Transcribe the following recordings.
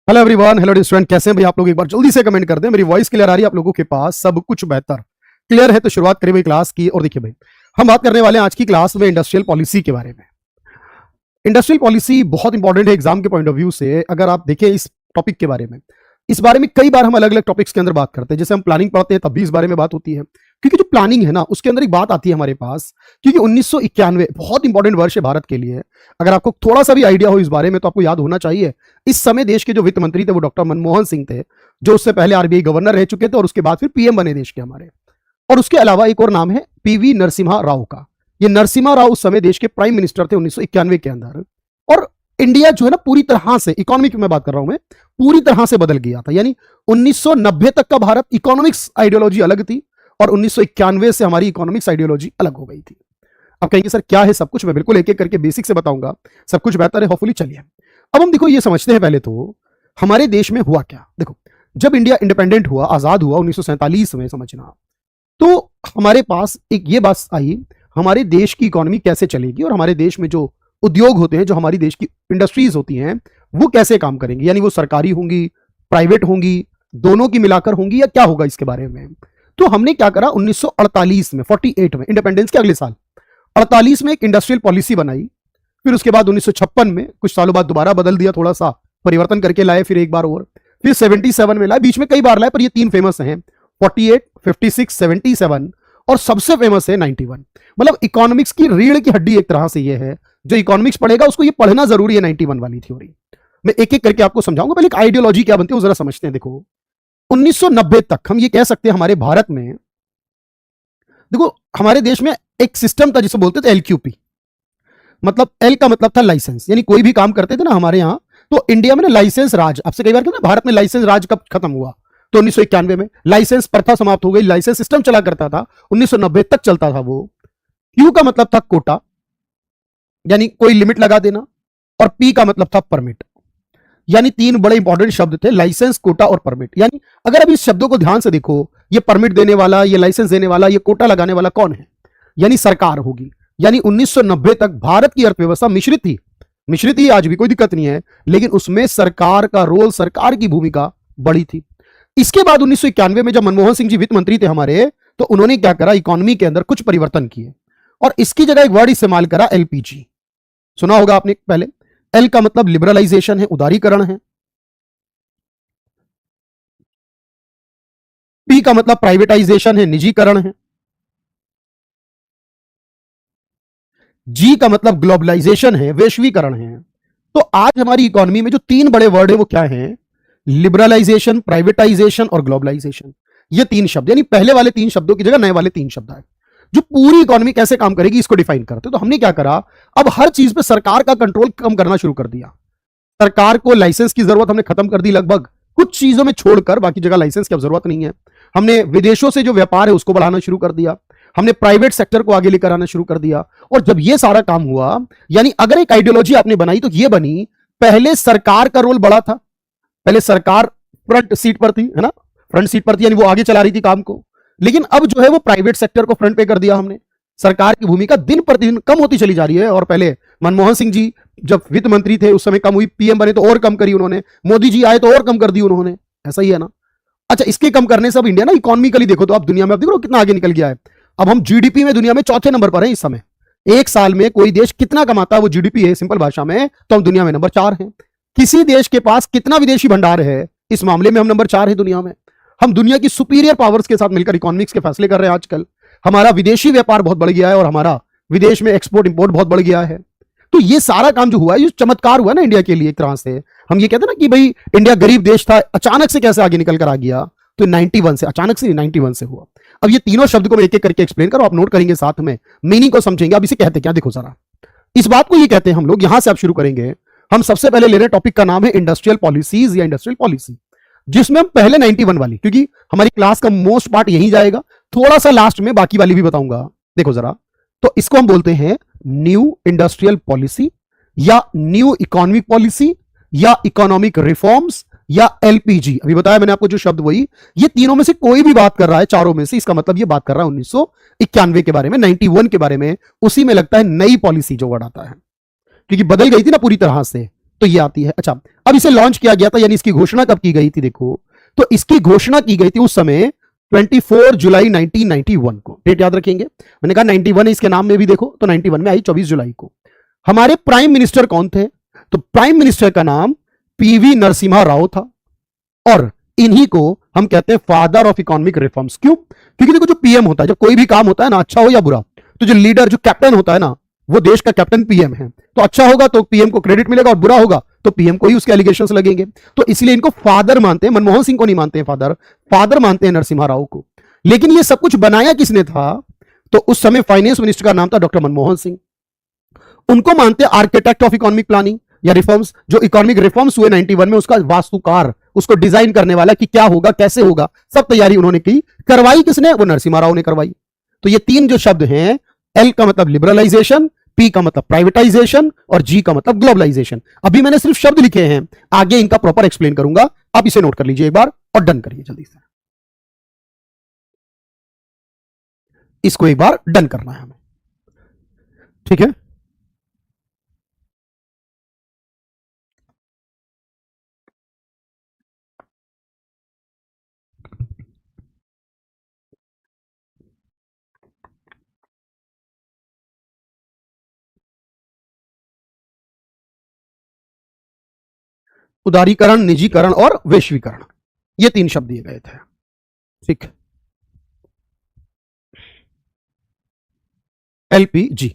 Hello everyone, hello student, कैसे हैं भाई आप लोग? एक बार जल्दी से कमेंट कर दें। मेरी वॉइस क्लियर आ रही है आप लोगों के पास? सब कुछ बेहतर क्लियर है तो शुरुआत करें भाई क्लास की। और देखिए भाई, हम बात करने वाले हैं आज की क्लास में इंडस्ट्रियल पॉलिसी के बारे में। इंडस्ट्रियल पॉलिसी बहुत इंपॉर्टेंट है एग्जाम के पॉइंट ऑफ व्यू से। अगर आप देखें इस टॉपिक के बारे में, इस बारे में कई बार हम अलग अलग टॉपिक्स के अंदर बात करते हैं। जैसे हम प्लानिंग पढ़ते हैं तब भी इस बारे में बात होती है, क्योंकि जो प्लानिंग है ना उसके अंदर एक बात आती है हमारे पास, क्योंकि 1991 बहुत इंपॉर्टेंट वर्ष है भारत के लिए। अगर आपको थोड़ा सा भी आइडिया हो इस बारे में तो आपको याद होना चाहिए, इस समय देश के जो वित्त मंत्री थे वो डॉक्टर मनमोहन सिंह थे, जो उससे पहले आरबीआई गवर्नर रह चुके थे और उसके बाद फिर पीएम बने देश के हमारे। और उसके अलावा एक और नाम है पीवी नरसिम्हा राव का। ये नरसिम्हा राव उस समय देश के प्राइम मिनिस्टर थे 1991 के अंदर। और इंडिया जो है ना पूरी तरह से, इकोनॉमिक में बात कर रहा हूं मैं, पूरी तरह से बदल गया था। यानी 1990 तक का भारत इकोनॉमिक्स आइडियोलॉजी अलग थी और 1991 से हमारी इकोनॉमिक्स आइडियोलॉजी अलग हो गई थी। अब कहेंगे सर क्या है सब कुछ? मैं बिल्कुल एक एक करके बेसिक से बताऊंगा, सब कुछ बेहतर है होपफुली। चलिए अब हम देखो ये समझते हैं पहले तो हमारे देश में हुआ क्या। देखो, जब इंडिया इंडिपेंडेंट हुआ, आजाद हुआ 1947 में, समझना, तो हमारे पास एक ये बात आई, हमारे देश की इकोनॉमी कैसे चलेगी और हमारे देश में जो उद्योग होते हैं, जो हमारी देश की इंडस्ट्रीज होती हैं, वो कैसे काम करेंगी। यानी वो सरकारी होंगी, प्राइवेट होंगी, दोनों की मिलाकर होंगी, या क्या होगा इसके बारे में। तो हमने क्या करा 1948 में, 48 में, इंडिपेंडेंस के अगले साल 48 में एक इंडस्ट्रियल पॉलिसी बनाई। फिर उसके बाद 1956 में, कुछ सालों बाद दोबारा बदल दिया, थोड़ा सा परिवर्तन करके लाए, फिर एक बार और, फिर 77 में लाए, बीच में कई बार लाए, पर ये तीन फेमस हैं, 48, 56, 77, और सबसे फेमस है 91। मतलब इकोनॉमिक्स की रीढ़ की हड्डी एक तरह से ये है। जो इकोनॉमिक्स पढ़ेगा उसको ये पढ़ना जरूरी है, 91 वाली थ्योरी। मैं एक एक करके आपको समझाऊंगा। पहले एक आइडियोलॉजी क्या बनती है वो जरा समझते हैं। देखो 1990 तक हम ये कह सकते हैं हमारे भारत में, देखो हमारे देश में एक सिस्टम था जिसे बोलते थे एलक्यूपी। मतलब एल का मतलब था लाइसेंस, यानी कोई भी काम करते थे ना हमारे यहां, तो इंडिया में ना लाइसेंस राज, आपसे कई बार कहते ना भारत में लाइसेंस राज कब खत्म हुआ, तो 1991 में लाइसेंस प्रथा समाप्त हो गई। लाइसेंस सिस्टम चला करता था, 1990 तक चलता था वो। क्यू का मतलब था कोटा, यानी कोई लिमिट लगा देना, और पी का मतलब था परमिट। यानी तीन बड़े इंपॉर्टेंट शब्द थे, लाइसेंस, कोटा और परमिट। यानी अगर अब इस शब्दों को ध्यान से देखो, ये परमिट देने वाला, ये लाइसेंस देने वाला, ये कोटा लगाने वाला कौन है? यानी सरकार होगी। यानी 1990 तक भारत की अर्थव्यवस्था मिश्रित थी। मिश्रित ही आज भी, कोई दिक्कत नहीं है, लेकिन उसमें सरकार का रोल, सरकार की भूमिका बड़ी थी। इसके बाद 1991 में जब मनमोहन सिंह जी वित्त मंत्री थे हमारे, तो उन्होंने क्या करा, इकोनॉमी के अंदर कुछ परिवर्तन किए और इसकी जगह एक वर्ड इस्तेमाल करा, एलपीजी। सुना होगा आपने पहले। एल का मतलब लिबरलाइजेशन है, उदारीकरण है। पी का मतलब प्राइवेटाइजेशन है, निजीकरण है। जी का मतलब ग्लोबलाइजेशन है, वैश्वीकरण है। तो आज हमारी इकोनॉमी में जो तीन बड़े वर्ड है वो क्या है? लिबरलाइजेशन, प्राइवेटाइजेशन और ग्लोबलाइजेशन। ये तीन शब्द, यानी पहले वाले तीन शब्दों की जगह नए वाले तीन शब्द आए, जो पूरी इकोनॉमी कैसे काम करेगी इसको डिफाइन करते। तो हमने क्या करा, अब हर चीज पे सरकार का कंट्रोल कम करना शुरू कर दिया। सरकार को लाइसेंस की जरूरत हमने खत्म कर दी लगभग, कुछ चीजों में छोड़कर, बाकी जगह लाइसेंस की अब जरूरत नहीं है। हमने विदेशों से जो व्यापार है उसको बढ़ाना शुरू कर दिया। हमने प्राइवेट सेक्टर को आगे लेकर आना शुरू कर दिया। और जब ये सारा काम हुआ, यानी अगर एक आइडियोलॉजी आपने बनाई तो ये बनी, पहले सरकार का रोल बड़ा था, पहले सरकार फ्रंट सीट पर थी, है ना, फ्रंट सीट पर थी, यानी वो आगे चला रही थी काम को। लेकिन अब जो है वो प्राइवेट सेक्टर को फ्रंट पे कर दिया हमने। सरकार की भूमिका दिन प्रतिदिन कम होती चली जा रही है। और पहले मनमोहन सिंह जी जब वित्त मंत्री थे उस समय कम हुई, पीएम बने तो और कम करी उन्होंने, मोदी जी आए तो और कम कर दी उन्होंने। ऐसा ही है ना। अच्छा, इसके कम करने से अब इंडिया ना इकोनॉमिकली देखो तो आप दुनिया में, आप देखो कितना आगे निकल गया है। अब हम जीडीपी में दुनिया में चौथे नंबर पर हैं इस समय। एक साल में कोई देश कितना कमाता है वो जीडीपी है, सिंपल भाषा में, तो हम दुनिया में नंबर 4 हैं। किसी देश के पास कितना विदेशी भंडार है, इस मामले में हम नंबर 4 है दुनिया में। हम दुनिया की सुपीरियर पावर्स के साथ मिलकर इकोनॉमिक्स के फैसले कर रहे हैं आजकल। हमारा विदेशी व्यापार बहुत बढ़ गया है और हमारा विदेश में एक्सपोर्ट इंपोर्ट बहुत बढ़ गया है। तो ये सारा काम जो हुआ है, ये चमत्कार हुआ ना इंडिया के लिए एक तरह से। हम ये कहते हैं ना कि भाई इंडिया गरीब देश था, अचानक से कैसे आगे निकल कर आ गया, तो 91 से, अचानक से 91 से हुआ। अब ये तीनों शब्द को मैं एक एक करके एक्सप्लेन करूं, आप नोट करेंगे साथ में, मीनिंग को समझेंगे। अब इसे कहते क्या, देखो जरा, इस बात को ये कहते हैं हम लोग, यहां से आप शुरू करेंगे। हम सबसे पहले ले रहे टॉपिक का नाम है इंडस्ट्रियल पॉलिसीज या इंडस्ट्रियल पॉलिसी, जिसमें हम पहले 91 वाली, क्योंकि हमारी क्लास का मोस्ट पार्ट यही जाएगा, थोड़ा सा लास्ट में बाकी वाली भी बताऊंगा। देखो जरा, तो इसको हम बोलते हैं न्यू इंडस्ट्रियल पॉलिसी या न्यू इकोनॉमिक पॉलिसी या इकोनॉमिक रिफॉर्म्स या एलपीजी। अभी बताया मैंने आपको जो शब्द, वही, ये तीनों में से कोई भी बात कर रहा है, चारों में से, इसका मतलब ये बात कर रहा है 1991 के बारे में, 91 के बारे में। उसी में लगता है नई पॉलिसी जो वर्ड आता है, क्योंकि बदल गई थी ना पूरी तरह से। तो ये आती है। अच्छा, अब इसे लॉन्च किया गया था, यानी इसकी घोषणा कब की गई थी? देखो, तो इसकी घोषणा की गई थी उस समय 24 जुलाई 1991 को। डेट याद रखेंगे, मैंने कहा 91 है इसके नाम में भी, देखो तो 91 में आई 24 जुलाई को। हमारे प्राइम मिनिस्टर कौन थे? तो प्राइम मिनिस्टर का नाम पीवी नरसिम्हा राव था, और इन्हीं को हम कहते हैं फादर ऑफ इकोनॉमिक रिफॉर्म्स। क्यों? क्योंकि देखो, जो पीएम होता है, जब कोई भी काम होता है ना, अच्छा हो या बुरा, तो जो लीडर, जो कैप्टन होता है ना, वो देश का कैप्टन पीएम है। तो अच्छा होगा तो पीएम को क्रेडिट मिलेगा, और बुरा होगा तो पीएम को ही उसके एलिगेशंस लगेंगे। तो इसलिए इनको फादर मानते हैं। मनमोहन सिंह को नहीं मानते हैं फादर, फादर मानते हैं नरसिम्हा राव को। लेकिन ये सब कुछ बनाया किसने था? तो उस समय फाइनेंस मिनिस्टर का नाम था डॉक्टर मनमोहन सिंह। उनको मानते हैं आर्किटेक्ट ऑफ इकोनॉमिक प्लानिंग या रिफॉर्म्स। जो इकोनॉमिक रिफॉर्म्स हुए 91 में, उसका वास्तुकार, उसको डिजाइन करने वाला कि क्या होगा, कैसे होगा, सब तैयारी उन्होंने की। करवाई किसने? वो नरसिम्हा राव ने करवाई। तो ये तीन जो शब्द हैं, एल का मतलब लिबरलाइजेशन, पी का मतलब प्राइवेटाइजेशन, और जी का मतलब ग्लोबलाइजेशन। अभी मैंने सिर्फ शब्द लिखे हैं, आगे इनका प्रॉपर एक्सप्लेन करूंगा। आप इसे नोट कर लीजिए एक बार और डन करिए जल्दी से। इसको एक बार डन करना है हमें, ठीक है? उदारीकरण, निजीकरण और वैश्वीकरण, ये तीन शब्द दिए गए थे, ठीक? एलपीजी।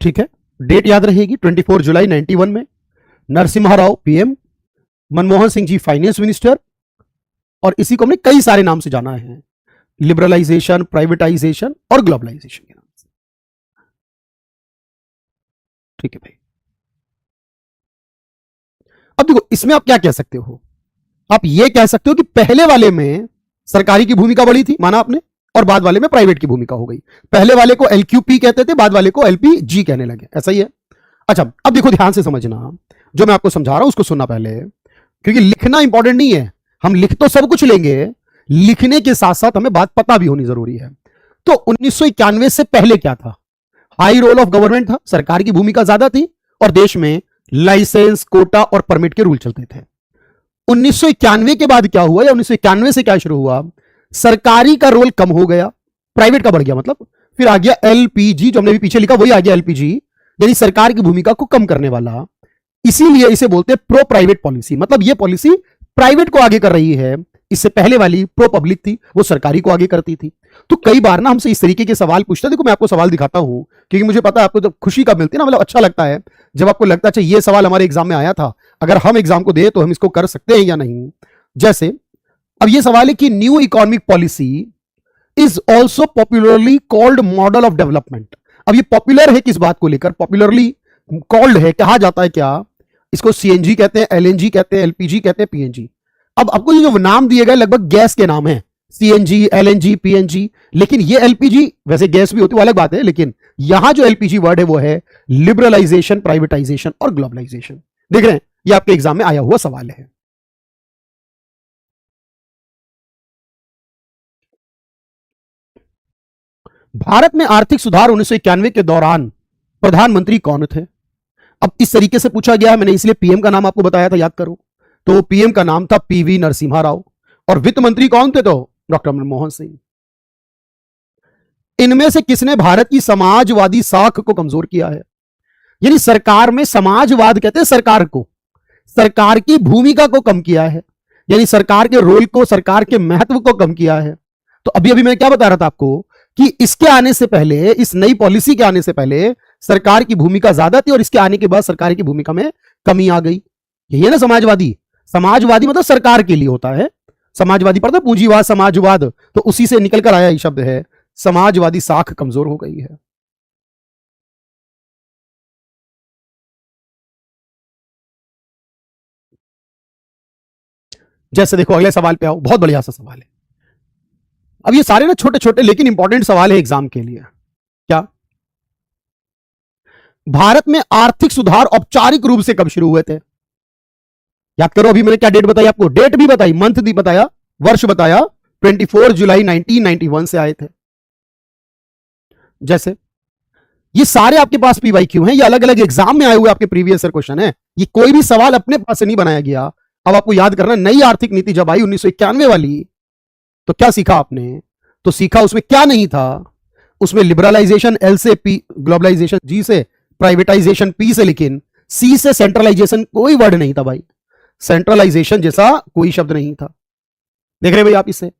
ठीक है, डेट याद रहेगी 24 जुलाई 91 में। Narasimha Rao PM, Manmohan Singh ji finance minister, और इसी को हमने कई सारे नाम से जाना है, लिबरलाइजेशन, प्राइवेटाइजेशन और ग्लोबलाइजेशन के नाम से। ठीक है भाई। अब देखो, इसमें आप क्या कह सकते हो? आप ये कह सकते हो कि पहले वाले में सरकारी की भूमिका बड़ी थी, माना आपने, और बाद वाले में प्राइवेट की भूमिका हो गई। पहले वाले को एलक्यूपी कहते थे, बाद वाले को एलपीजी कहने लगे, ऐसा ही है। अच्छा, अब देखो ध्यान से समझना, जो मैं आपको समझा रहा हूं उसको सुनना पहले, क्योंकि लिखना इंपॉर्टेंट नहीं है। हम लिख तो सब कुछ लेंगे, लिखने के साथ साथ हमें बात पता भी होनी जरूरी है। तो 1991 से पहले क्या था? हाई रोल ऑफ गवर्नमेंट था, सरकार की भूमिका ज्यादा थी, और देश में लाइसेंस, कोटा और परमिट के रूल चलते थे। 1991 के बाद क्या हुआ, या 1991 से क्या शुरू हुआ? सरकारी का रोल कम हो गया, प्राइवेट का बढ़ गया। मतलब फिर आ गया एलपीजी, जो हमने भी पीछे लिखा वही आ गया एलपीजी, यानी सरकार की भूमिका को कम करने वाला। इसीलिए इसे बोलते हैं प्रो प्राइवेट पॉलिसी। मतलब ये पॉलिसी प्राइवेट को आगे कर रही है। इससे पहले वाली प्रो पब्लिक थी, वो सरकारी को आगे करती थी। तो कई बार ना हमसे इस तरीके के सवाल पूछते हैं। देखो, मैं आपको सवाल दिखाता हूं, क्योंकि मुझे पता है आपको जब खुशी कब मिलती है ना, मतलब अच्छा लगता है जब आपको लगता है अच्छा ये सवाल हमारे एग्जाम में आया था, अगर हम एग्जाम को दे तो हम इसको कर सकते हैं या नहीं। जैसे अब ये सवाल है कि new economic policy is also popularly called model of development. अब ये पॉपुलर है किस बात को लेकर? पॉपुलरली कॉल्ड है, कहा जाता है क्या? इसको सीएनजी कहते हैं, एलएनजी कहते हैं, एलपीजी कहते हैं, पीएनजी। अब आपको जो नाम दिए गए लगभग गैस के नाम है, सीएनजी, एलएनजी, पीएनजी। लेकिन ये एलपीजी, वैसे गैस भी होती है, अलग बात है, लेकिन यहां जो एलपीजी वर्ड है वो है लिबरलाइजेशन, प्राइवेटाइजेशन और ग्लोबलाइजेशन। देख रहे हैं, ये आपके एग्जाम में आया हुआ सवाल है। भारत में आर्थिक सुधार 1991 के दौरान प्रधानमंत्री कौन थे? अब इस तरीके से पूछा गया है, मैंने इसलिए पीएम का नाम आपको बताया था, याद करो। तो पीएम का नाम था पीवी नरसिम्हा राव, और वित्त मंत्री कौन थे? तो डॉक्टर मनमोहन सिंह। इनमें से किसने भारत की समाजवादी साख को कमजोर किया है? यानी सरकार में समाजवाद कहते हैं सरकार को, सरकार की भूमिका को कम किया है, यानी सरकार के रोल को, सरकार के महत्व को कम किया है। तो अभी अभी मैं क्या बता रहा था आपको कि इसके आने से पहले, इस नई पॉलिसी के आने से पहले सरकार की भूमिका ज्यादा थी, और इसके आने के बाद सरकार की भूमिका में कमी आ गई। यही है ना समाजवादी। समाजवादी मतलब सरकार के लिए होता है। समाजवादी पढ़ते पूंजीवाद, समाजवाद, तो उसी से निकल कर आया ये शब्द है। समाजवादी साख कमजोर हो गई है। जैसे देखो, अगले सवाल पे आओ, बहुत बढ़िया सा सवाल है। अब ये सारे ना छोटे छोटे लेकिन इंपॉर्टेंट सवाल है एग्जाम के लिए। क्या भारत में आर्थिक सुधार औपचारिक रूप से कब शुरू हुए थे? याद करो, अभी मैंने क्या डेट बताई आपको, डेट भी बताई, मंथ भी बताया, वर्ष बताया, 24 जुलाई 1991 से आए थे। जैसे ये सारे आपके पास पीवाईक्यू हैं, ये अलग अलग एग्जाम में आए हुए आपके प्रीवियस ईयर क्वेश्चन है, ये कोई भी सवाल अपने पास से नहीं बनाया गया। अब आपको याद करना, नई आर्थिक नीति जब आई 1991 वाली, तो क्या सीखा आपने, तो सीखा उसमें क्या नहीं था, उसमें लिबरलाइजेशन एल से पी, ग्लोबलाइजेशन जी से, प्राइवेटाइजेशन पी से, लेकिन सी से सेंट्रलाइजेशन कोई वर्ड नहीं था भाई, सेंट्रलाइजेशन जैसा कोई शब्द नहीं था। देख रहे भाई आप इसे,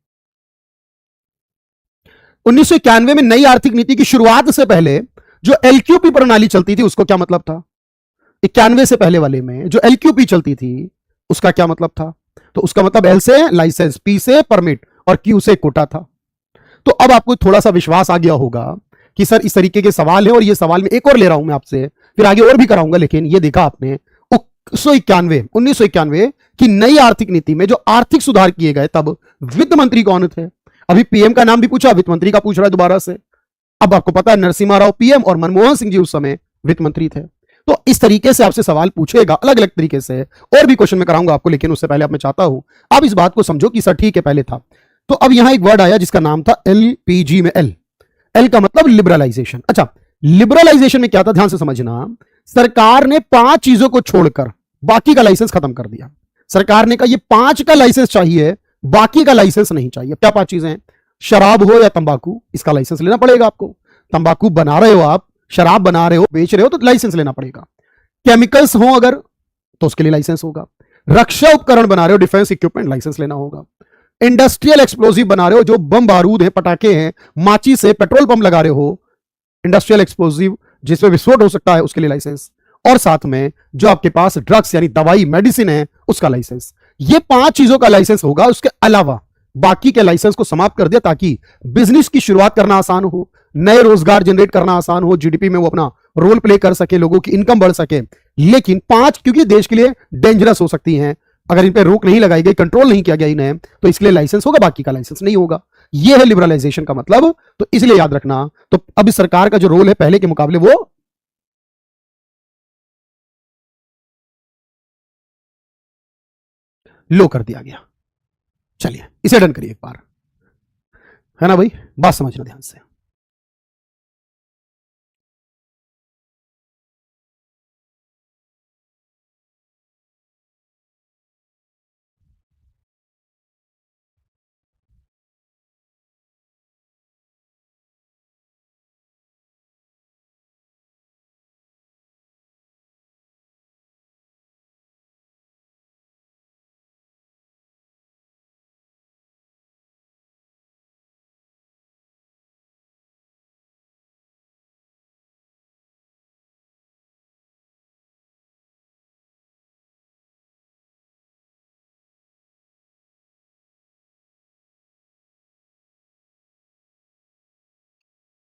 1991 में नई आर्थिक नीति की शुरुआत से पहले जो एलक्यूपी प्रणाली चलती थी उसको क्या मतलब था, 91 से पहले वाले में जो एलक्यूपी चलती थी उसका क्या मतलब था, तो उसका मतलब एल से लाइसेंस, पी से परमिट और क्यू से कोटा था। तो अब आपको थोड़ा सा विश्वास आ गया होगा कि सर इस तरीके के सवाल है, और ये सवाल में एक और ले रहा हूं मैं आपसे, फिर आगे और भी कराऊंगा, लेकिन ये देखा आपने 1991 की नई आर्थिक नीति में जो आर्थिक सुधार किए गए, तब वित्त मंत्री कौन थे, अभी पीएम का नाम भी पूछा, वित्त मंत्री का पूछ रहा है दोबारा से। अब आपको पता है नरसिम्हा राव पीएम और मनमोहन सिंह जी उस समय वित्त मंत्री थे। तो इस तरीके से आपसे सवाल पूछेगा अलग अलग तरीके से, और भी क्वेश्चन में कराऊंगा आपको, लेकिन उससे पहले अब मैं चाहता हूं आप इस बात को समझो कि सर ठीक है पहले था। तो अब यहां एक वर्ड आया जिसका नाम था एलपीजी में एल, एल का मतलब लिबरलाइजेशन। अच्छा, लिबरलाइजेशन में क्या था, ध्यान से समझना, सरकार ने 5 चीजों को छोड़कर बाकी का लाइसेंस खत्म कर दिया। सरकार ने कहा ये 5 का लाइसेंस चाहिए, बाकी का लाइसेंस नहीं चाहिए। क्या 5 चीजें हैं, शराब हो या तंबाकू, इसका लाइसेंस लेना पड़ेगा आपको, तंबाकू बना रहे हो आप, शराब बना रहे हो, बेच रहे हो, तो लाइसेंस लेना पड़ेगा। केमिकल्स हो अगर, तो उसके लिए लाइसेंस होगा। रक्षा उपकरण बना रहे हो, डिफेंस इक्विपमेंट, लाइसेंस लेना होगा। इंडस्ट्रियल एक्सप्लोजिव बना रहे हो, जो बम बारूद है, पटाखे हैं, माचिस से पेट्रोल पंप लगा रहे हो, इंडस्ट्रियल एक्सप्लोजिव जिसमें विस्फोट हो सकता है, उसके लिए लाइसेंस। और साथ में जो आपके पास ड्रग्स यानी दवाई मेडिसिन है उसका लाइसेंस। ये 5 चीजों का लाइसेंस होगा, उसके अलावा बाकी के लाइसेंस को समाप्त कर दिया ताकि बिजनेस की शुरुआत करना आसान हो, नए रोजगार जनरेट करना आसान हो, जीडीपी में वो अपना रोल प्ले कर सके, लोगों की इनकम बढ़ सके। लेकिन 5 क्योंकि देश के लिए डेंजरस हो सकती हैं, अगर इन पे रोक नहीं लगाई गई, कंट्रोल नहीं किया गया इन्हें, तो इसके लिए लाइसेंस होगा, बाकी का लाइसेंस नहीं होगा। यह है लिबरलाइजेशन का मतलब। तो इसलिए याद रखना, तो अब इस सरकार का जो रोल है पहले के मुकाबले वो लो कर दिया गया। चलिए इसे डन करिए एक बार, है ना भाई, बात समझना ध्यान से।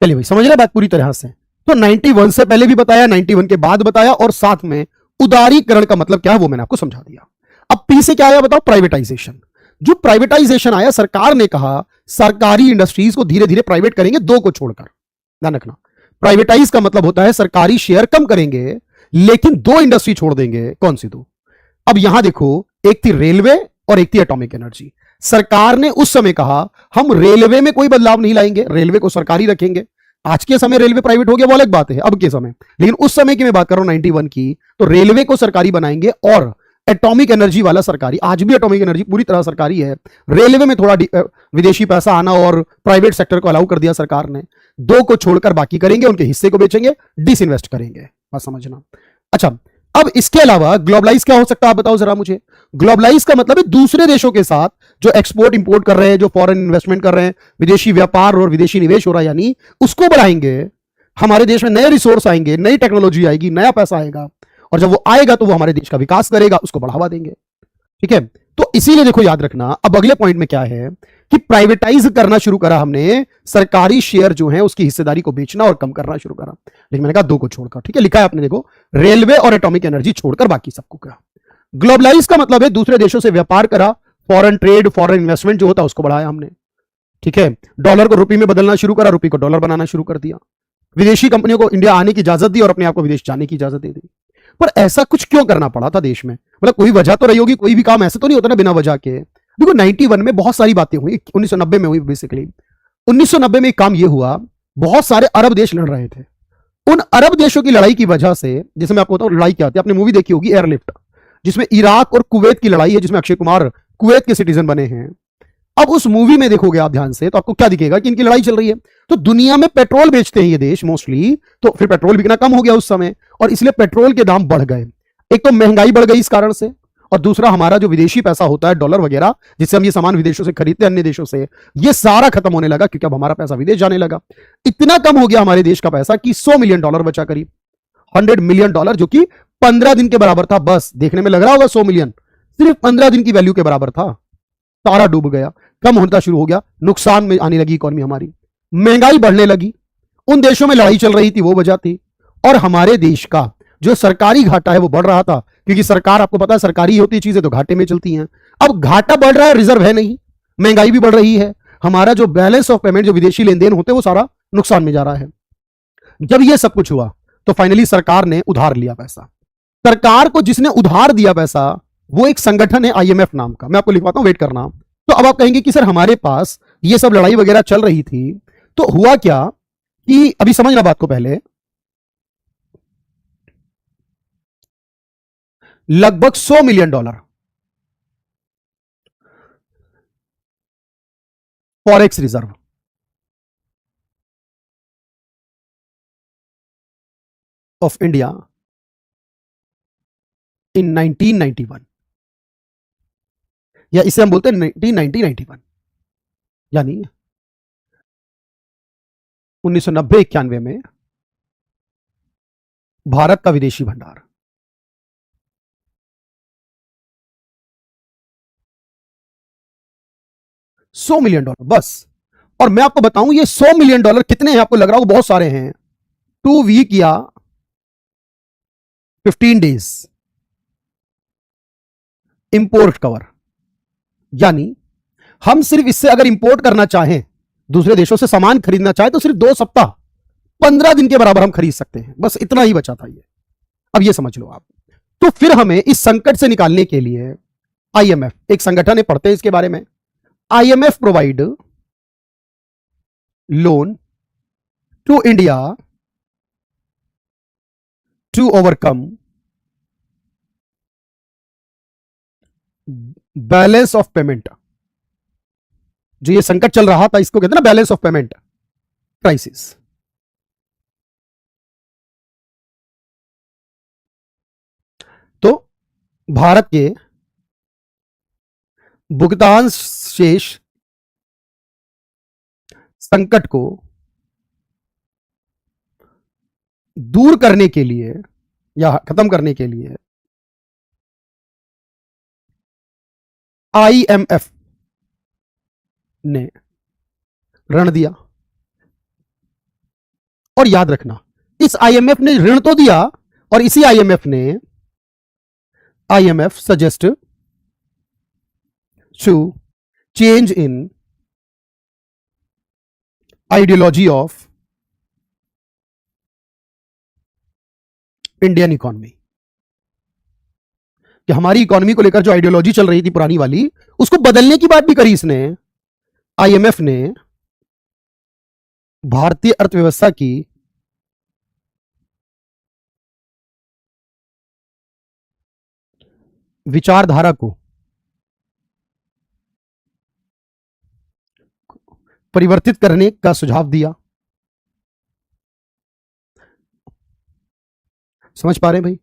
चलिए भाई, समझ रहे बात पूरी तरह से। तो 91 से पहले भी बताया, 91 के बाद बताया, और साथ में उदारीकरण का मतलब क्या है वो मैंने आपको समझा दिया। अब पी से क्या आया बताओ, प्राइवेटाइजेशन। जो प्राइवेटाइजेशन आया, सरकार ने कहा सरकारी इंडस्ट्रीज को धीरे धीरे प्राइवेट करेंगे, 2 को छोड़कर, ध्यान रखना। प्राइवेटाइज का मतलब होता है सरकारी शेयर कम करेंगे, लेकिन 2 इंडस्ट्री छोड़ देंगे। कौन सी 2? अब यहां देखो, एक थी रेलवे और एक थी एटॉमिक एनर्जी। सरकार ने उस समय कहा हम रेलवे में कोई बदलाव नहीं लाएंगे, रेलवे को सरकारी रखेंगे। आज के समय रेलवे प्राइवेट हो गया वो अलग बात है, अब के समय, लेकिन उस समय की मैं बात कर रहा हूं 91 की, तो रेलवे को सरकारी बनाएंगे और एटॉमिक एनर्जी वाला सरकारी। आज भी एटॉमिक एनर्जी पूरी तरह सरकारी है, रेलवे में थोड़ा विदेशी पैसा आना और प्राइवेट सेक्टर को अलाउ कर दिया सरकार ने। 2 को छोड़कर बाकी करेंगे, उनके हिस्से को बेचेंगे, डिसइन्वेस्ट करेंगे, बस समझना। अच्छा, अब इसके अलावा ग्लोबलाइज क्या हो सकता है आप बताओ जरा मुझे। ग्लोबलाइज का मतलब है दूसरे देशों के साथ जो एक्सपोर्ट इंपोर्ट कर रहे हैं, जो फॉरेन इन्वेस्टमेंट कर रहे हैं, विदेशी व्यापार और विदेशी निवेश हो रहा है, यानी उसको बढ़ाएंगे। हमारे देश में नए रिसोर्स आएंगे, नई टेक्नोलॉजी आएगी, नया पैसा आएगा, और जब वो आएगा तो वो हमारे देश का विकास करेगा, उसको बढ़ावा देंगे। ठीक है, तो इसीलिए देखो याद रखना, अब अगले पॉइंट में क्या है कि प्राइवेटाइज करना शुरू करा हमने, सरकारी शेयर जो है उसकी हिस्सेदारी को बेचना और कम करना शुरू करा। लेकिन मैंने कहा 2 को छोड़कर, ठीक है, लिखा है आपने देखो, रेलवे और एटॉमिक एनर्जी छोड़कर बाकी सबको कहा। ग्लोबलाइज का मतलब है दूसरे देशों से व्यापार करा, फॉरेन ट्रेड, फॉरेन इन्वेस्टमेंट जो होता है उसको बढ़ाया हमने। ठीक है, डॉलर को रुपये में बदलना शुरू करा, रुपये को डॉलर बनाना शुरू कर दिया, विदेशी कंपनियों को इंडिया आने की इजाजत दी और अपने आप को विदेश जाने की इजाजत दे दी। पर ऐसा कुछ क्यों करना पड़ा था देश में? मतलब कोई वजह तो रही होगी, कोई भी काम ऐसे तो नहीं होता ना बिना वजह के। देखो 91 में बहुत सारी बातें हुई, 1990 में हुई बेसिकली। 1990 में एक काम ये हुआ, बहुत सारे अरब देश लड़ रहे थे। उन अरब देशों की लड़ाई की वजह से, जैसे मैं आपको बताऊं लड़ाई क्या होती है, आपने मूवी देखी होगी एयरलिफ्ट, जिसमें इराक और कुवैत की लड़ाई है, जिसमें अक्षय कुमार कुवैत के सिटीजन बने हैं। अब उस मूवी में देखोगे आप ध्यान से तो आपको क्या दिखेगा कि इनकी लड़ाई चल रही है। तो दुनिया में पेट्रोल बेचते हैं ये देश मोस्टली, तो फिर पेट्रोल बिकना कम हो गया उस समय, और इसलिए पेट्रोल के दाम बढ़ गए। एक तो महंगाई बढ़ गई इस कारण से, और दूसरा हमारा जो विदेशी पैसा होता है डॉलर वगैरह, जिससे हम ये सामान विदेशों से खरीदते हैं अन्य देशों से, ये सारा खत्म होने लगा, क्योंकि अब हमारा पैसा विदेश जाने लगा। इतना कम हो गया हमारे देश का पैसा कि $100 मिलियन बचा, करीब $100 मिलियन, जो कि 15 दिन के बराबर था। बस देखने में लग रहा होगा 100 मिलियन, सिर्फ 15 दिन की वैल्यू के बराबर था। सारा डूब गया, कम होता शुरू हो गया, नुकसान में आने लगी इकोनॉमी हमारी, महंगाई बढ़ने लगी। उन देशों में लड़ाई चल रही थी, वो वजह थी। और हमारे देश का जो सरकारी घाटा है वो बढ़ रहा था, क्योंकि सरकार, आपको पता है सरकारी होती चीजें तो घाटे में चलती हैं। अब घाटा बढ़ रहा है, रिजर्व है नहीं, महंगाई भी बढ़ रही है, हमारा जो बैलेंस ऑफ पेमेंट, जो विदेशी लेन देन होते हैं, वो सारा नुकसान में जा रहा है। जब ये सब कुछ हुआ तो फाइनली सरकार ने उधार लिया पैसा। सरकार को जिसने उधार दिया पैसा, वो एक संगठन है IMF नाम का, मैं आपको लिखवाता हूं, वेट करना। तो अब आप कहेंगे कि सर हमारे पास ये सब लड़ाई वगैरह चल रही थी, तो हुआ क्या कि, अभी समझना बात को, पहले लगभग $100 million forex reserve of India in 1991, या इसे हम बोलते हैं 1991, यानी 1990-91 में भारत का विदेशी भंडार $100 मिलियन बस। और मैं आपको बताऊं ये $100 मिलियन कितने हैं, आपको लग रहा हो बहुत सारे हैं। 2 वीक या 15 डेज इंपोर्ट कवर, यानी हम सिर्फ इससे अगर इंपोर्ट करना चाहें, दूसरे देशों से सामान खरीदना चाहे, तो सिर्फ 2 सप्ताह 15 दिन के बराबर हम खरीद सकते हैं, बस इतना ही बचा था ये। अब ये समझ लो आप। तो फिर हमें इस संकट से निकालने के लिए IMF एक संगठन है, पढ़ते हैं इसके बारे में। IMF provide loan to India to overcome balance of payment. जो ये संकट चल रहा था, इसको कहते हैं ना बैलेंस ऑफ पेमेंट क्राइसिस। तो भारत के भुगतान शेष संकट को दूर करने के लिए या खत्म करने के लिए IMF ने ऋण दिया। और याद रखना, इस IMF ने ऋण तो दिया, और इसी IMF suggest to change in ideology of Indian economy, कि हमारी इकोनॉमी को लेकर जो आइडियोलॉजी चल रही थी पुरानी वाली, उसको बदलने की बात भी करी इसने। IMF ने भारतीय अर्थव्यवस्था की विचारधारा को परिवर्तित करने का सुझाव दिया। समझ पा रहे हैं भाई?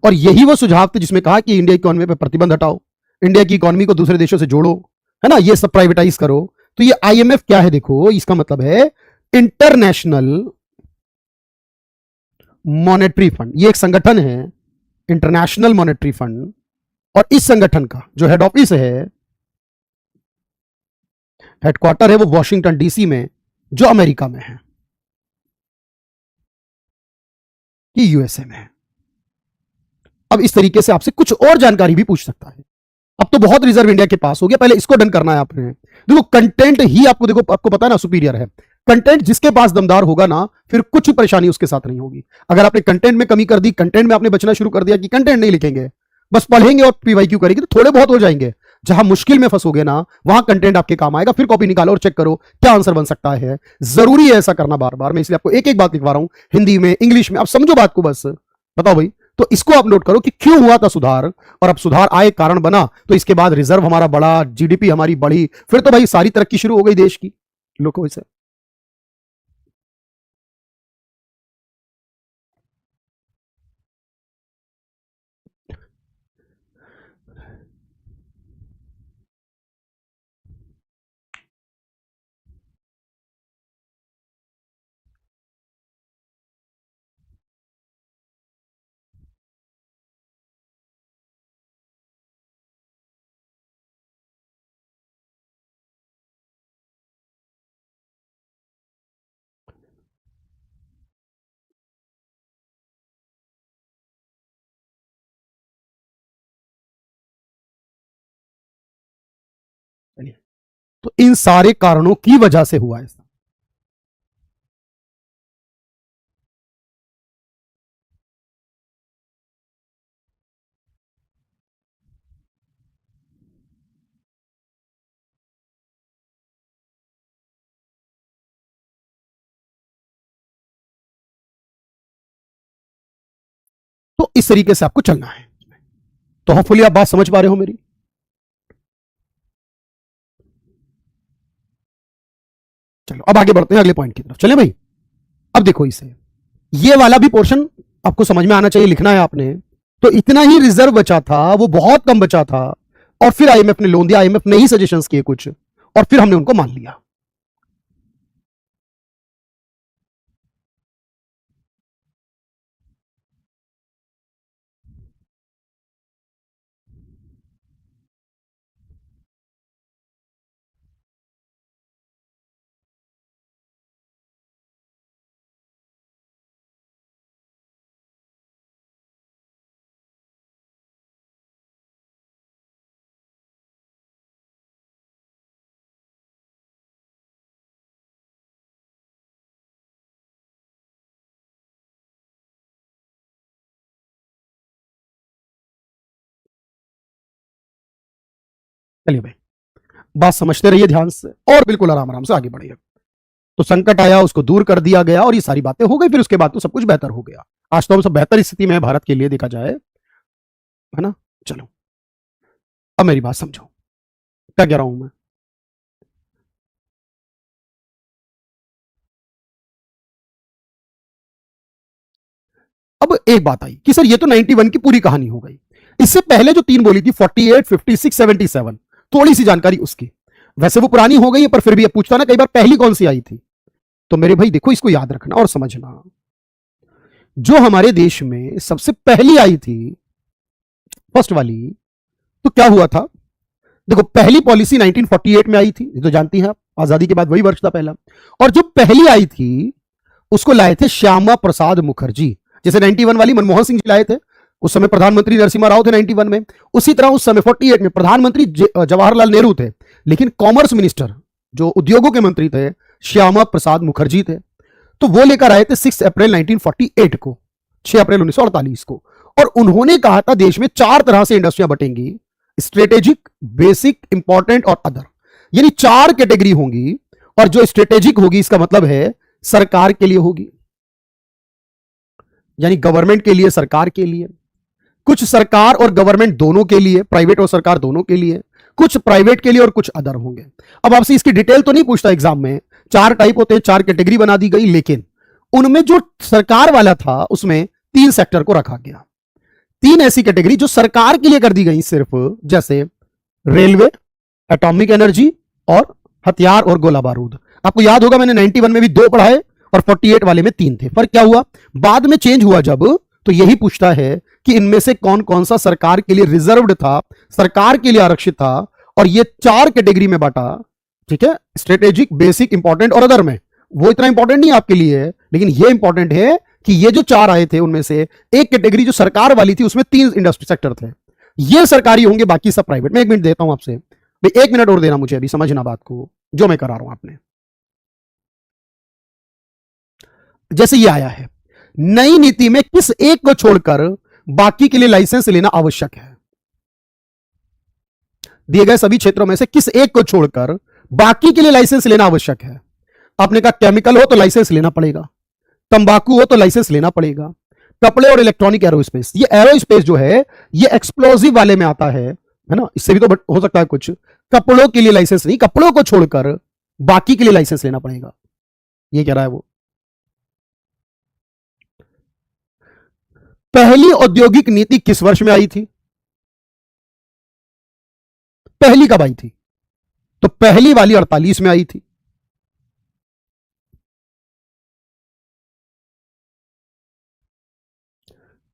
और यही वो सुझाव थे जिसमें कहा कि इंडिया इकोनॉमी पे प्रतिबंध हटाओ, इंडिया की इकोनॉमी को दूसरे देशों से जोड़ो, है ना, ये सब प्राइवेटाइज करो। तो ये IMF क्या है, देखो इसका मतलब है इंटरनेशनल मॉनेटरी फंड। ये एक संगठन है, इंटरनेशनल मॉनेटरी फंड, और इस संगठन का जो हेड ऑफिस है, हेडक्वार्टर है, वो वॉशिंगटन DC में, जो अमेरिका में है कि USA में है। अब इस तरीके से आपसे कुछ और जानकारी भी पूछ सकता है। अब तो बहुत रिजर्व इंडिया के पास हो गया, पहले इसको डन करना है आपने। देखो कंटेंट ही आपको, देखो आपको पता है ना, सुपीरियर है। कंटेंट जिसके पास दमदार होगा ना, फिर कुछ परेशानी उसके साथ नहीं होगी। अगर आपने कंटेंट में कमी कर दी, कंटेंट में आपने बचना शुरू कर दिया कि कंटेंट नहीं लिखेंगे, बस पढ़ेंगे और पीवाईक्यू करेंगे, तो थोड़े बहुत हो जाएंगे। जहां मुश्किल में फंसोगे ना, वहां कंटेंट आपके काम आएगा। फिर कॉपी निकालो और चेक करो क्या आंसर बन सकता है। जरूरी है ऐसा करना बार बार। मैं इसलिए आपको एक एक बात लिखवा रहा हूं, हिंदी में, इंग्लिश में। आप समझो बात को, बस बताओ भाई। तो इसको आप नोट करो कि क्यों हुआ था सुधार, और अब सुधार आए, कारण बना, तो इसके बाद रिजर्व हमारा बढ़ा, जीडीपी हमारी बढ़ी, फिर तो भाई सारी तरक्की शुरू हो गई देश की। लोगों से चलिए, तो इन सारे कारणों की वजह से हुआ ऐसा। तो इस तरीके से आपको चलना है। तो होपफुली आप बात समझ पा रहे हो मेरी। चलो अब आगे बढ़ते हैं अगले पॉइंट की तरफ। चले भाई, अब देखो इसे, ये वाला भी पोर्शन आपको समझ में आना चाहिए, लिखना है आपने। तो इतना ही रिजर्व बचा था, वो बहुत कम बचा था, और फिर आईएमएफ ने लोन दिया, आईएमएफ ने ही सजेशंस किए कुछ, और फिर हमने उनको मान लिया। चलिए भाई, बात समझते रहिए ध्यान से, और बिल्कुल आराम आराम से आगे बढ़िए। तो संकट आया, उसको दूर कर दिया गया, और ये सारी बातें हो गई। फिर उसके बाद तो सब कुछ बेहतर हो गया। आज तो हम सब बेहतर स्थिति में है भारत के लिए, देखा जाए, है ना। चलो अब मेरी बात समझो, क्या कह रहा हूं मैं। अब एक बात आई कि सर ये तो 91 की पूरी कहानी हो गई, इससे पहले जो तीन बोली थी 48, 56, 77, थोड़ी सी जानकारी उसकी। वैसे वो पुरानी हो गई है, पर फिर भी पूछता ना कई बार, पहली कौन सी आई थी। तो मेरे भाई देखो, इसको याद रखना और समझना। जो हमारे देश में सबसे पहली आई थी, फर्स्ट वाली, तो क्या हुआ था। देखो, पहली पॉलिसी 1948 में आई थी, ये तो जानती हैं आप, आजादी के बाद वही वर्ष था पहला। और जो पहली आई थी उसको लाए थे श्यामा प्रसाद मुखर्जी। जैसे 91 वाली मनमोहन सिंह जी लाए थे, उस समय प्रधानमंत्री नरसिम्हा राव थे 91 में। उसी तरह उस समय 48 में प्रधानमंत्री जवाहरलाल नेहरू थे, लेकिन कॉमर्स मिनिस्टर, जो उद्योगों के मंत्री थे, श्यामा प्रसाद मुखर्जी थे। तो वो लेकर आए थे 6 अप्रैल 1948 को, 6 अप्रैल 1948 को। और उन्होंने कहा था देश में चार तरह से इंडस्ट्रियां बटेंगी, स्ट्रेटेजिक, बेसिक, इंपॉर्टेंट और अदर। यानी चार कैटेगरी होंगी, और जो स्ट्रेटेजिक होगी इसका मतलब है सरकार के लिए होगी, यानी गवर्नमेंट के लिए, सरकार के लिए। कुछ सरकार और गवर्नमेंट दोनों के लिए, प्राइवेट और सरकार दोनों के लिए। कुछ प्राइवेट के लिए और कुछ अदर होंगे। अब आपसे इसकी डिटेल तो नहीं पूछता एग्जाम में, चार टाइप होते हैं, चार कैटेगरी बना दी गई, लेकिन उनमें जो सरकार वाला था उसमें तीन सेक्टर को रखा गया। तीन ऐसी कैटेगरी जो सरकार के लिए कर दी गई सिर्फ, जैसे रेलवे, एटॉमिक एनर्जी और हथियार और गोला बारूद। आपको याद होगा मैंने 91 में भी दो पढ़ाए और 48 वाले में तीन थे। फर्क क्या हुआ, बाद में चेंज हुआ जब, तो यही पूछता है कि इनमें से कौन कौन सा सरकार के लिए रिजर्व्ड था, सरकार के लिए आरक्षित था, और ये चार कैटेगरी में बांटा। ठीक है, स्ट्रेटेजिक, बेसिक, इंपॉर्टेंट और अदर में। वो इतना इंपॉर्टेंट नहीं आपके लिए, लेकिन ये इंपॉर्टेंट है कि ये जो चार आए थे उनमें से एक कैटेगरी जो सरकार वाली थी उसमें तीन इंडस्ट्री सेक्टर थे, ये सरकारी होंगे, बाकी सब प्राइवेट। मैं एक मिनट देता हूं आपसे भाई, एक मिनट और देना मुझे, अभी समझना बात को जो मैं करा रहा हूं आपने। जैसे ये आया है, नई नीति में किस एक को छोड़कर बाकी के लिए लाइसेंस लेना आवश्यक है? दिए गए सभी क्षेत्रों में से किस एक को छोड़कर बाकी के लिए लाइसेंस लेना आवश्यक है? आपने कहा केमिकल हो तो लाइसेंस लेना पड़ेगा, तंबाकू हो तो लाइसेंस लेना पड़ेगा, कपड़े और इलेक्ट्रॉनिक एरोस्पेस। ये एरोस्पेस जो है ये एक्सप्लोजिव वाले में आता है ना, इससे भी तो हो सकता है कुछ। कपड़ों के लिए लाइसेंस नहीं, कपड़ों को छोड़कर बाकी के लिए लाइसेंस लेना पड़ेगा, ये कह रहा है वो। पहली औद्योगिक नीति किस वर्ष में आई थी? पहली कब आई थी? तो पहली वाली 48 में आई थी।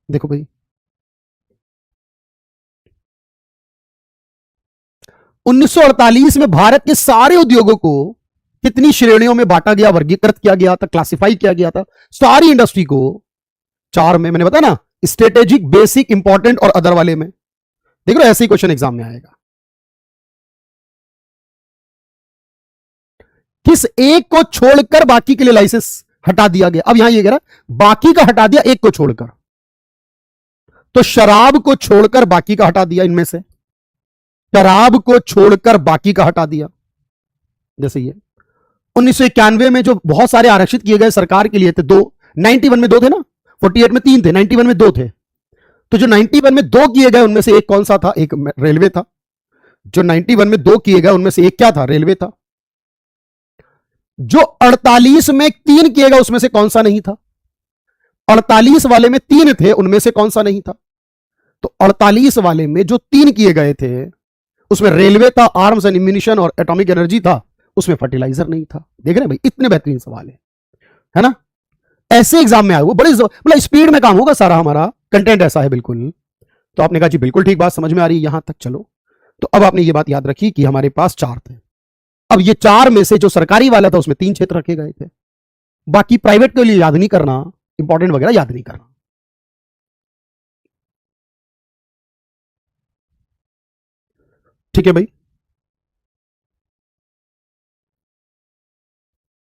देखो भाई, 1948 में भारत के सारे उद्योगों को कितनी श्रेणियों में बांटा गया, वर्गीकृत किया गया था, क्लासिफाई किया गया था? सारी इंडस्ट्री को चार में, मैंने बताया ना, स्ट्रेटेजिक, बेसिक, इंपॉर्टेंट और अदर वाले में। देख लो ऐसे ही क्वेश्चन एग्जाम में आएगा। किस एक को छोड़कर बाकी के लिए लाइसेंस हटा दिया गया? अब यहां ये कह रहा बाकी का हटा दिया, एक को छोड़कर, तो शराब को छोड़कर बाकी का हटा दिया। इनमें से शराब को छोड़कर बाकी का हटा दिया। जैसे ये 1991 में जो बहुत सारे आरक्षित किए गए सरकार के लिए थे, 91 में 2 थे ना, 48 में 3 थे, 91 में 2 थे। तो जो 91 में 2 किए गए उनमें से एक कौन सा था? एक रेलवे था। जो 91 में 2 किए गए उनमें से एक क्या था? रेलवे था। जो 48 में 3 किए गए उसमें से कौन सा नहीं था? 48 वाले में 3 थे, उनमें से कौन सा नहीं था? तो 48 वाले में जो 3 किए गए थे उसमें रेलवे था, आर्म्स एंड इम्यूनिशन और एटॉमिक एनर्जी था, उसमें फर्टिलाइजर नहीं था। देख रहे हैं भाई, इतने बेहतरीन सवाल है ना? ऐसे एग्जाम में आए वो बड़े मतलब स्पीड में काम होगा सारा, हमारा कंटेंट ऐसा है बिल्कुल। तो आपने कहा जी बिल्कुल ठीक बात, समझ में आ रही है यहां तक, चलो। तो अब आपने ये बात याद रखी कि हमारे पास 4 थे। अब ये 4 में से जो सरकारी वाला था उसमें 3 क्षेत्र रखे गए थे, बाकी प्राइवेट के लिए याद नहीं करना, इंपॉर्टेंट वगैरह याद नहीं करना। ठीक है भाई,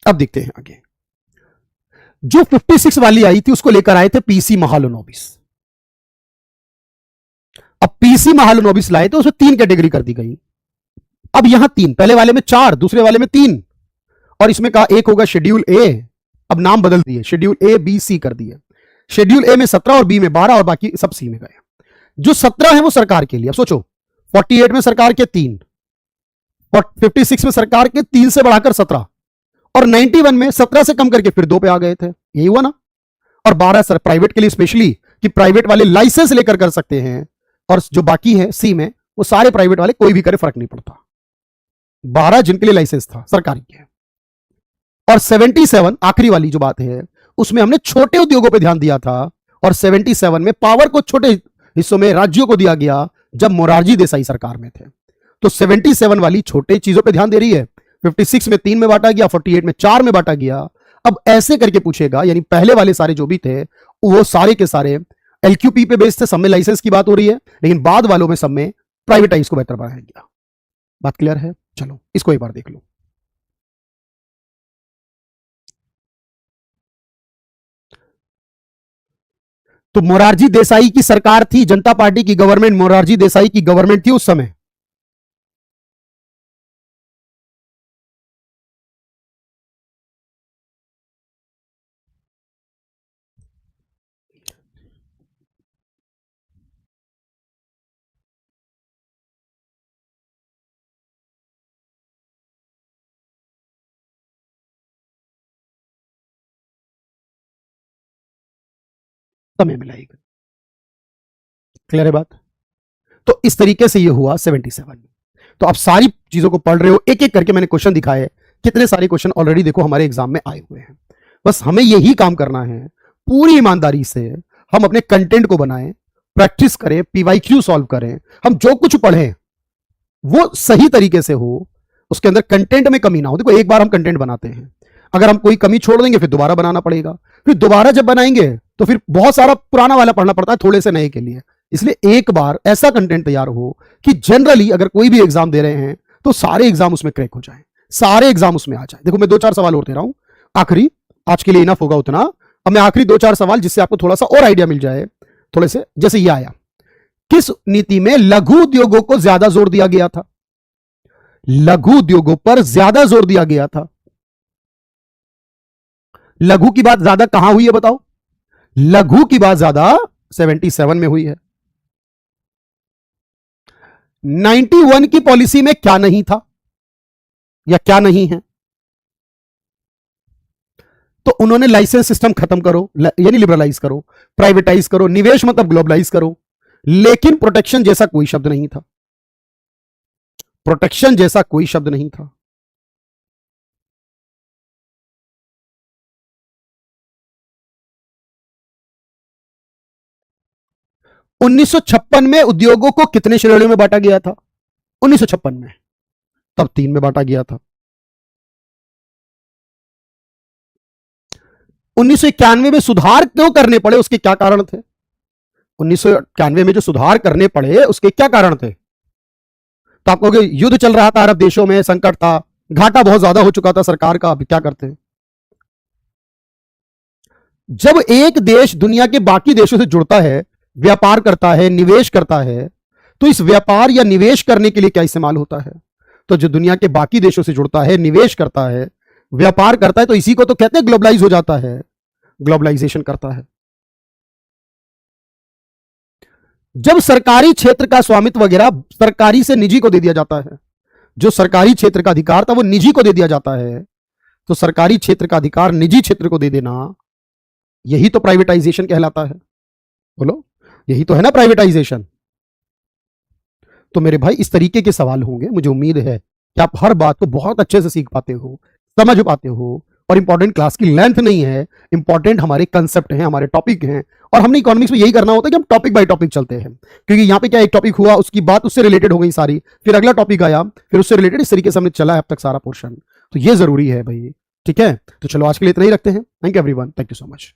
अब देखते हैं आगे। जो 56 वाली आई थी उसको लेकर आए थे पीसी महालनोबिस। अब पीसी महालनोबिस लाए तो उसमें 3 कैटेगरी कर दी गई। अब यहां 3, पहले वाले में 4, दूसरे वाले में 3, और इसमें कहा एक होगा शेड्यूल ए। अब नाम बदल दिए, शेड्यूल ए बी सी कर दिए। शेड्यूल ए में 17 और बी में 12 और बाकी सब सी में गए। जो 17 है वो सरकार के लिए। अब सोचो, 48 में सरकार के 3, 56 में सरकार के 3 से बढ़ाकर 17, और 91 में 17 से कम करके फिर 2 पे आ गए थे। यही हुआ ना? और 12 सर प्राइवेट के लिए स्पेशली, कि प्राइवेट वाले लाइसेंस लेकर कर सकते हैं, और जो बाकी है सी में वो सारे प्राइवेट वाले, कोई भी करे फर्क नहीं पड़ता। 12 जिनके लिए लाइसेंस था सरकारी के। और 77 आखिरी वाली जो बात है उसमें हमने छोटे उद्योगों पे ध्यान दिया था, और 77 में पावर को छोटे हिस्सों में राज्यों को दिया गया जब मोरारजी देसाई सरकार में थे। तो 77 वाली छोटे चीजों पे ध्यान दे रही है। 56 में 3 में बांटा गया, 48 में 4 में बांटा गया। अब ऐसे करके पूछेगा, यानी पहले वाले सारे जो भी थे वो सारे के सारे एलक्यूपी पे बेस्ड थे, सब में लाइसेंस की बात हो रही है, लेकिन बाद वालों में सब में प्राइवेटाइज को बेहतर बनाया गया। बात क्लियर है? चलो इसको एक बार देख लो। तो मोरारजी देसाई की सरकार थी, जनता पार्टी की गवर्नमेंट, मोरारजी देसाई की गवर्नमेंट थी उस समय। समय मिलाएगी। क्लियर है बात? तो इस तरीके से ये हुआ 77। तो आप सारी चीजों को पढ़ रहे हो, एक एक करके मैंने क्वेश्चन दिखाए, कितने सारे क्वेश्चन ऑलरेडी देखो हमारे एग्जाम में आए हुए हैं। बस हमें यही काम करना है, पूरी ईमानदारी से हम अपने कंटेंट को बनाएं, प्रैक्टिस करें, पीवाईक्यू सॉल्व करें, हम जो कुछ पढ़ें वो सही तरीके से हो, उसके अंदर कंटेंट में कमी ना हो। देखो एक बार हम कंटेंट बनाते हैं, अगर हम कोई कमी छोड़ देंगे फिर दोबारा बनाना पड़ेगा, फिर दोबारा जब बनाएंगे तो फिर बहुत सारा पुराना वाला पढ़ना पड़ता है थोड़े से नए के लिए। इसलिए एक बार ऐसा कंटेंट तैयार हो कि जनरली अगर कोई भी एग्जाम दे रहे हैं तो सारे एग्जाम उसमें क्रैक हो जाए, सारे एग्जाम उसमें आ जाए। देखो मैं 2-4 सवाल और दे रहा हूं, आखिरी, आज के लिए इनफ होगा उतना। अब मैं आखिरी 2-4 सवाल जिससे आपको थोड़ा सा और आइडिया मिल जाए, थोड़े से, जैसे ये आया, किस नीति में लघु उद्योगों को ज्यादा जोर दिया गया था? लघु उद्योगों पर ज्यादा जोर दिया गया था। लघु की बात ज्यादा कहां हुई है बताओ? लघु की बात ज्यादा 77 में हुई है। 91 की पॉलिसी में क्या नहीं था या क्या नहीं है? तो उन्होंने लाइसेंस सिस्टम खत्म करो, यानी लिबरलाइज करो, प्राइवेटाइज करो, निवेश मतलब ग्लोबलाइज करो, लेकिन प्रोटेक्शन जैसा कोई शब्द नहीं था। प्रोटेक्शन जैसा कोई शब्द नहीं था। उन्नीस में उद्योगों को कितने श्रेणियों में बांटा गया था? 1956 में, तब 3 में बांटा गया था। 1991 में सुधार क्यों करने पड़े, उसके क्या कारण थे? 1991 में जो सुधार करने पड़े उसके क्या कारण थे? तो आप कहोगे युद्ध चल रहा था, अरब देशों में संकट था, घाटा बहुत ज्यादा हो चुका था सरकार का, अभी क्या करते हैं? जब एक देश दुनिया के बाकी देशों से जुड़ता है, व्यापार करता है, निवेश करता है, तो इस व्यापार या निवेश करने के लिए क्या इस्तेमाल होता है? तो जो दुनिया के बाकी देशों से जुड़ता है, निवेश करता है, व्यापार करता है, तो इसी को तो कहते हैं ग्लोबलाइज हो जाता है, ग्लोबलाइजेशन करता है। जब सरकारी क्षेत्र का स्वामित्व वगैरह सरकारी से निजी को दे दिया जाता है, जो सरकारी क्षेत्र का अधिकार था वो निजी को दे दिया जाता है, तो सरकारी क्षेत्र का अधिकार निजी क्षेत्र को दे देना, यही तो प्राइवेटाइजेशन कहलाता है। बोलो, यही तो है ना प्राइवेटाइजेशन। तो मेरे भाई इस तरीके के सवाल होंगे, मुझे उम्मीद है कि आप हर बात को बहुत अच्छे से सीख पाते हो, समझ पाते हो, और इंपॉर्टेंट क्लास की लेंथ नहीं है, इंपॉर्टेंट हमारे कंसेप्ट हैं, हमारे टॉपिक हैं, और हमने इकोनॉमिक्स में यही करना होता है कि हम टॉपिक बाय टॉपिक चलते हैं, क्योंकि यहाँ पे क्या एक टॉपिक हुआ, उसकी बात उससे रिलेटेड हो गई सारी, फिर अगला टॉपिक आया, फिर उससे रिलेटेड, इस तरीके से हमने चला है अब तक सारा पोर्शन। तो ये जरूरी है भाई, ठीक है? तो चलो आज के लिए इतना ही रखते हैं। Thank you everyone, thank you so much.